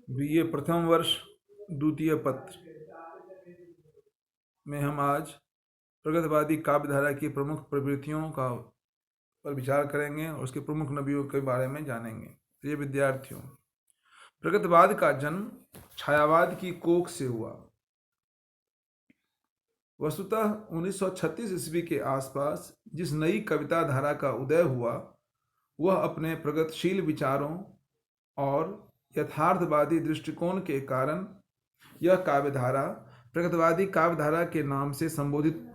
BA प्रथम वर्ष द्वितीय पत्र में हम आज प्रगतिवादी काव्यधारा की प्रमुख प्रवृत्तियों का पर विचार करेंगे और उसके प्रमुख नवियों के बारे में जानेंगे। प्रिय विद्यार्थियों, प्रगतिवाद का जन्म छायावाद की कोख से हुआ। वस्तुतः 1936 ईस्वी के आसपास जिस नई कविता धारा का उदय हुआ वह अपने प्रगतिशील विचारों और यथार्थवादी दृष्टिकोण के कारण यह काव्यधारा प्रगतिवादी काव्यधारा के नाम से संबोधित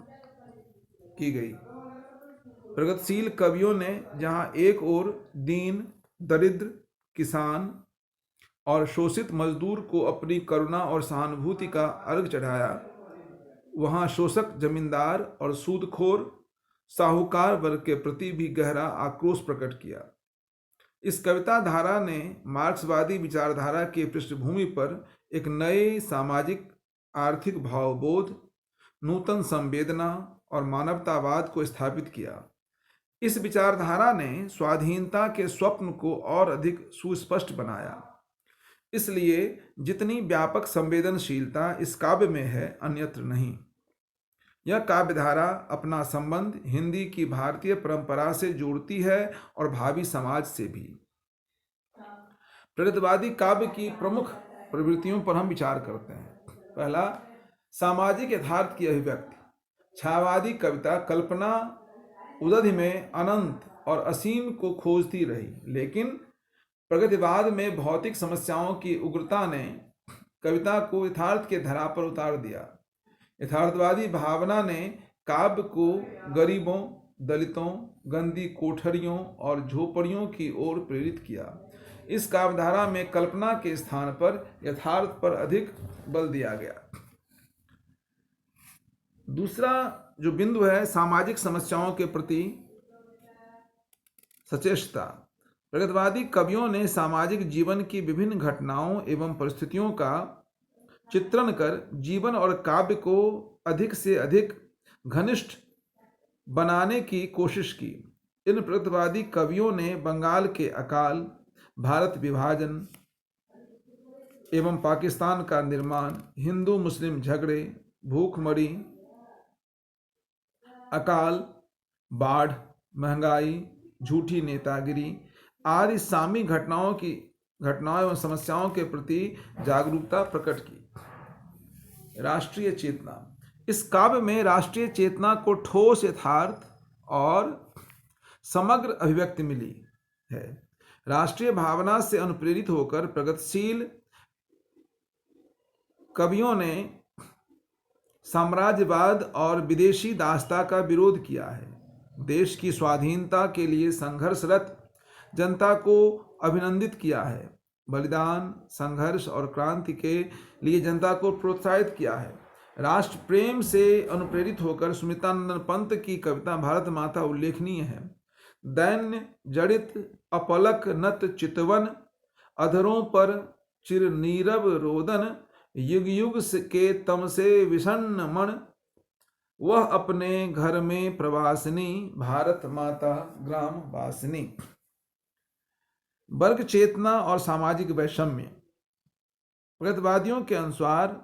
की गई। प्रगतिशील कवियों ने जहां एक ओर दीन, दरिद्र, किसान और शोषित मजदूर को अपनी करुणा और सहानुभूति का अर्घ चढ़ाया, वहां शोषक जमींदार और सूदखोर साहूकार वर्ग के प्रति भी गहरा आक्रोश प्रकट किया। इस कविता धारा ने मार्क्सवादी विचारधारा की पृष्ठभूमि पर एक नए सामाजिक आर्थिक भावबोध, नूतन संवेदना और मानवतावाद को स्थापित किया। इस विचारधारा ने स्वाधीनता के स्वप्न को और अधिक सुस्पष्ट बनाया। इसलिए जितनी व्यापक संवेदनशीलता इस काव्य में है, अन्यत्र नहीं। यह काव्यधारा अपना संबंध हिंदी की भारतीय परंपरा से जोड़ती है और भावी समाज से भी। प्रगतिवादी काव्य की प्रमुख प्रवृत्तियों पर हम विचार करते हैं। पहला, सामाजिक यथार्थ की अभिव्यक्ति। छायावादी कविता कल्पना उदधि में अनंत और असीम को खोजती रही, लेकिन प्रगतिवाद में भौतिक समस्याओं की उग्रता ने कविता को यथार्थ के धरा पर उतार दिया। यथार्थवादी भावना ने काव्य को गरीबों, दलितों, गंदी कोठरियों और झोपड़ियों की ओर प्रेरित किया। इस काव्यधारा में कल्पना के स्थान पर यथार्थ पर अधिक बल दिया गया। दूसरा जो बिंदु है, सामाजिक समस्याओं के प्रति सचेतता। प्रगतिवादी कवियों ने सामाजिक जीवन की विभिन्न घटनाओं एवं परिस्थितियों का चित्रण कर जीवन और काव्य को अधिक से अधिक घनिष्ठ बनाने की कोशिश की। इन प्रगतिवादी कवियों ने बंगाल के अकाल, भारत विभाजन एवं पाकिस्तान का निर्माण, हिंदू मुस्लिम झगड़े, भूखमरी, अकाल, बाढ़, महंगाई, झूठी नेतागिरी आदि सामी घटनाओं एवं समस्याओं के प्रति जागरूकता प्रकट की। राष्ट्रीय चेतना। इस काव्य में राष्ट्रीय चेतना को ठोस यथार्थ और समग्र अभिव्यक्ति मिली है। राष्ट्रीय भावना से अनुप्रेरित होकर प्रगतिशील कवियों ने साम्राज्यवाद और विदेशी दासता का विरोध किया है। देश की स्वाधीनता के लिए संघर्षरत जनता को अभिनंदित किया है। बलिदान, संघर्ष और क्रांति के लिए जनता को प्रोत्साहित किया है। राष्ट्र प्रेम से अनुप्रेरित होकर सुमित्रानंद पंत की कविता भारत माता उल्लेखनीय है। दैन्य जड़ित अपलक नत चितवन, अधरों पर चिर नीरव रोदन, युग युग के तम से विषण्ण मन, वह अपने घर में प्रवासिनी, भारत माता ग्राम वासिनी। वर्ग चेतना और सामाजिक वैषम्य। प्रगतिवादियों के अनुसार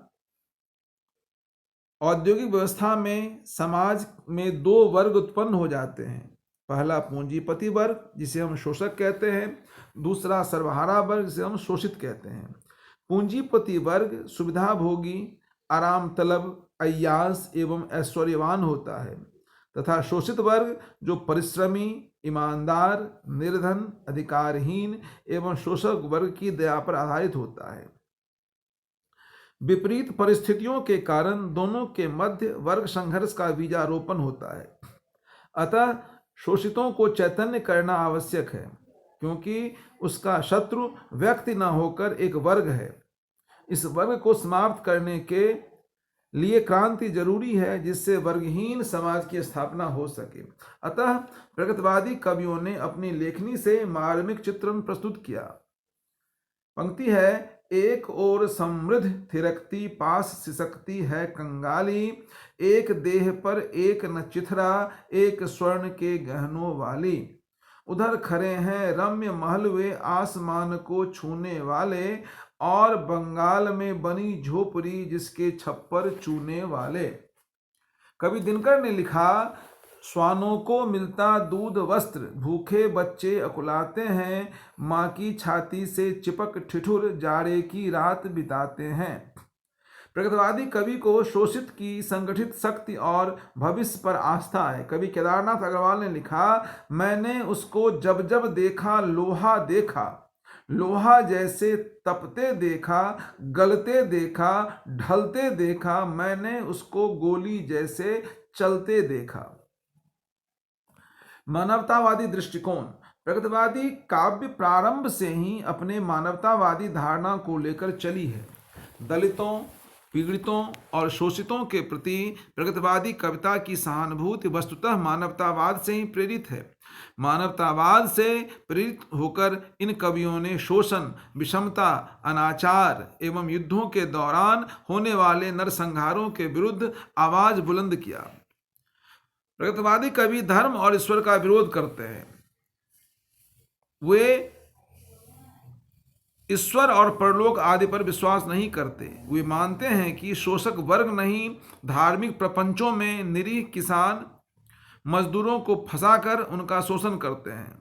औद्योगिक व्यवस्था में समाज में दो वर्ग उत्पन्न हो जाते हैं। पहला पूंजीपति वर्ग, जिसे हम शोषक कहते हैं। दूसरा सर्वहारा वर्ग, जिसे हम शोषित कहते हैं। पूंजीपति वर्ग सुविधाभोगी, आराम तलब, अय्यास एवं ऐश्वर्यवान होता है, तथा शोषित वर्ग जो परिश्रमी, ईमानदार, निर्धन, अधिकारहीन एवं शोषक वर्ग की दया पर आधारित होता है। विपरीत परिस्थितियों के कारण दोनों के मध्य वर्ग संघर्ष का बीजारोपण होता है। अतः शोषितों को चैतन्य करना आवश्यक है, क्योंकि उसका शत्रु व्यक्ति न होकर एक वर्ग है। इस वर्ग को समाप्त करने के लिए क्रांति जरूरी है, जिससे वर्गहीन समाज की स्थापना हो सके। अतः प्रगतिवादी कवियों ने अपनी लेखनी से मार्मिक चित्रण प्रस्तुत किया। पंक्ति है, एक ओर समृद्ध थिरकती पास सिसकती है कंगाली, एक देह पर एक न चिथरा, एक स्वर्ण के गहनों वाली। उधर खड़े हैं रम्य महल वे आसमान को छूने वाले, और बंगाल में बनी झोपड़ी जिसके छप्पर चूने वाले। कवि दिनकर ने लिखा, श्वानों को मिलता दूध वस्त्र, भूखे बच्चे अकुलाते हैं, माँ की छाती से चिपक ठिठुर जाड़े की रात बिताते हैं। प्रगतिवादी कवि को शोषित की संगठित शक्ति और भविष्य पर आस्था है। कवि केदारनाथ अग्रवाल ने लिखा, मैंने उसको जब जब देखा लोहा देखा, लोहा जैसे तपते देखा, गलते देखा, ढलते देखा, मैंने उसको गोली जैसे चलते देखा। मानवतावादी दृष्टिकोण। प्रगतिवादी काव्य प्रारंभ से ही अपने मानवतावादी धारणा को लेकर चली है। दलितों, पीड़ितों और शोषितों के प्रति प्रगतिवादी कविता की सहानुभूति वस्तुतः मानवतावाद से ही प्रेरित है। मानवतावाद से प्रेरित होकर इन कवियों ने शोषण, विषमता, अनाचार एवं युद्धों के दौरान होने वाले नरसंहारों के विरुद्ध आवाज बुलंद किया। प्रगतिवादी कवि धर्म और ईश्वर का विरोध करते हैं। वे ईश्वर और परलोक आदि पर विश्वास नहीं करते। वे मानते हैं कि शोषक वर्ग नहीं, धार्मिक प्रपंचों में निरीह किसान मजदूरों को फंसाकर उनका शोषण करते हैं।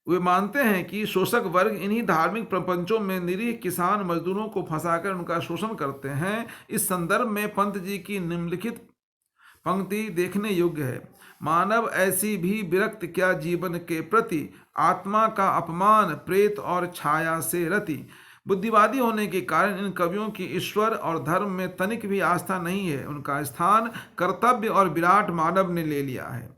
वे मानते हैं कि शोषक वर्ग इन्हीं धार्मिक प्रपंचों में निरीह किसान मजदूरों को फंसाकर उनका शोषण करते हैं। इस संदर्भ में पंत जी की निम्नलिखित पंक्ति देखने योग्य है। मानव ऐसी भी विरक्त क्या जीवन के प्रति, आत्मा का अपमान प्रेत और छाया से रति। बुद्धिवादी होने के कारण इन कवियों की ईश्वर और धर्म में तनिक भी आस्था नहीं है। उनका स्थान कर्तव्य और विराट मानव ने ले लिया है।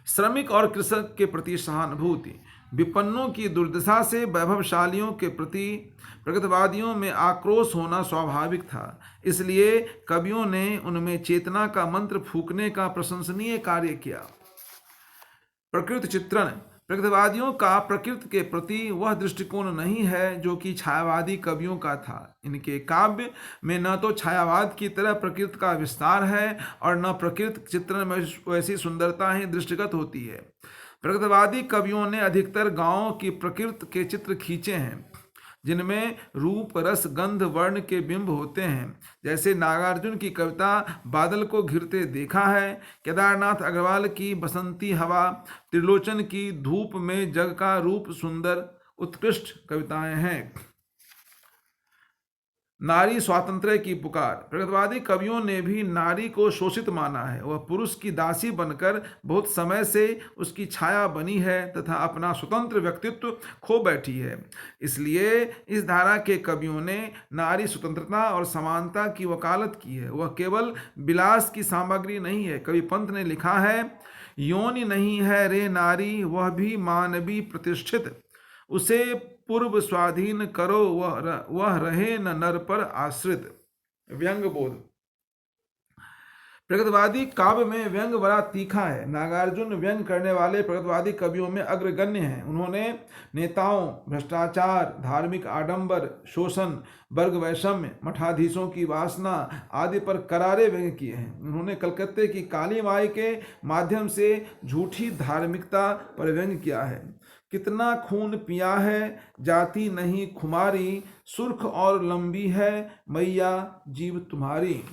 श्रमिक और कृषक के प्रति सहानुभूति। विपन्नों की दुर्दशा से वैभवशालियों के प्रति प्रगतिवादियों में आक्रोश होना स्वाभाविक था। इसलिए कवियों ने उनमें चेतना का मंत्र फूंकने का प्रशंसनीय कार्य किया। प्रकृति चित्रण। प्रगतिवादियों का प्रकृति के प्रति वह दृष्टिकोण नहीं है जो कि छायावादी कवियों का था। इनके काव्य में न तो छायावाद की तरह प्रकृति का विस्तार है और न प्रकृति चित्रण में वैसी सुंदरता ही दृष्टिगत होती है। प्रगतिवादी कवियों ने अधिकतर गांवों की प्रकृति के चित्र खींचे हैं जिनमें रूप, रस, गंध, वर्ण के बिंब होते हैं। जैसे नागार्जुन की कविता बादल को घिरते देखा है, केदारनाथ अग्रवाल की बसंती हवा, त्रिलोचन की धूप में जग का रूप सुंदर उत्कृष्ट कविताएं हैं। नारी स्वातंत्र्य की पुकार। प्रगतिवादी कवियों ने भी नारी को शोषित माना है। वह पुरुष की दासी बनकर बहुत समय से उसकी छाया बनी है तथा अपना स्वतंत्र व्यक्तित्व खो बैठी है। इसलिए इस धारा के कवियों ने नारी स्वतंत्रता और समानता की वकालत की है। वह केवल विलास की सामग्री नहीं है। कवि पंत ने लिखा है, योनि नहीं है रे नारी, वह भी मानवी प्रतिष्ठित, उसे पूर्व स्वाधीन करो, वह रहे न नर पर आश्रित। व्यंग बोध। प्रगतिवादी काव्य में व्यंग बड़ा तीखा है। नागार्जुन व्यंग करने वाले प्रगतिवादी कवियों में अग्रगण्य हैं। उन्होंने नेताओं, भ्रष्टाचार, धार्मिक आडंबर, शोषण, वर्ग वैषम्य, मठाधीशों की वासना आदि पर करारे व्यंग किए हैं। उन्होंने कलकत्ते की काली माई के माध्यम से झूठी धार्मिकता पर व्यंग किया है। कितना खून पिया है जाति नहीं खुमारी, सुर्ख और लंबी है मैया जीव तुम्हारी।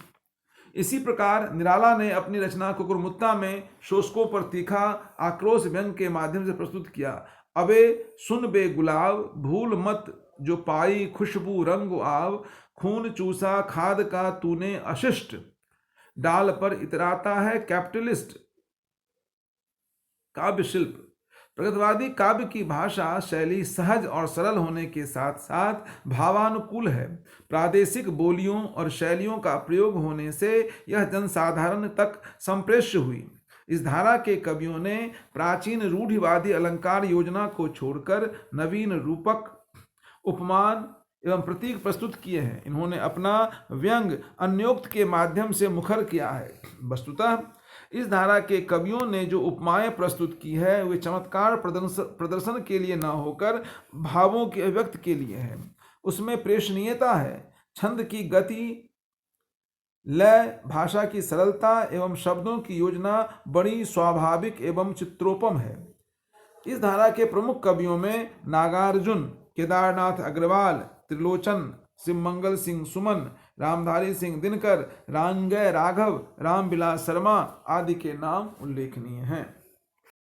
इसी प्रकार निराला ने अपनी रचना कुकुरमुत्ता में शोषकों पर तीखा आक्रोश व्यंग के माध्यम से प्रस्तुत किया। अबे सुन बे गुलाब, भूल मत जो पाई खुशबू रंग आव, खून चूसा खाद का तूने अशिष्ट, डाल पर इतराता है कैपिटलिस्ट। काव्य शिल्प। प्रगतिवादी काव्य की भाषा शैली सहज और सरल होने के साथ साथ भावानुकूल है। प्रादेशिक बोलियों और शैलियों का प्रयोग होने से यह जनसाधारण तक संप्रेष्य हुई। इस धारा के कवियों ने प्राचीन रूढ़िवादी अलंकार योजना को छोड़कर नवीन रूपक, उपमान एवं प्रतीक प्रस्तुत किए हैं। इन्होंने अपना व्यंग अन्योक्त के माध्यम से मुखर किया है। वस्तुतः इस धारा के कवियों ने जो उपमाएं प्रस्तुत की है वे चमत्कार प्रदर्शन के लिए न होकर भावों के अभिव्यक्त के लिए है। उसमें प्रेषणीयता है, छंद की गति, लय, भाषा की सरलता एवं शब्दों की योजना बड़ी स्वाभाविक एवं चित्रोपम है। इस धारा के प्रमुख कवियों में नागार्जुन, केदारनाथ अग्रवाल, त्रिलोचन, शिवमंगल सिंह सुमन, रामधारी सिंह दिनकर, रांगय राघव, रामविलास शर्मा आदि के नाम उल्लेखनीय हैं।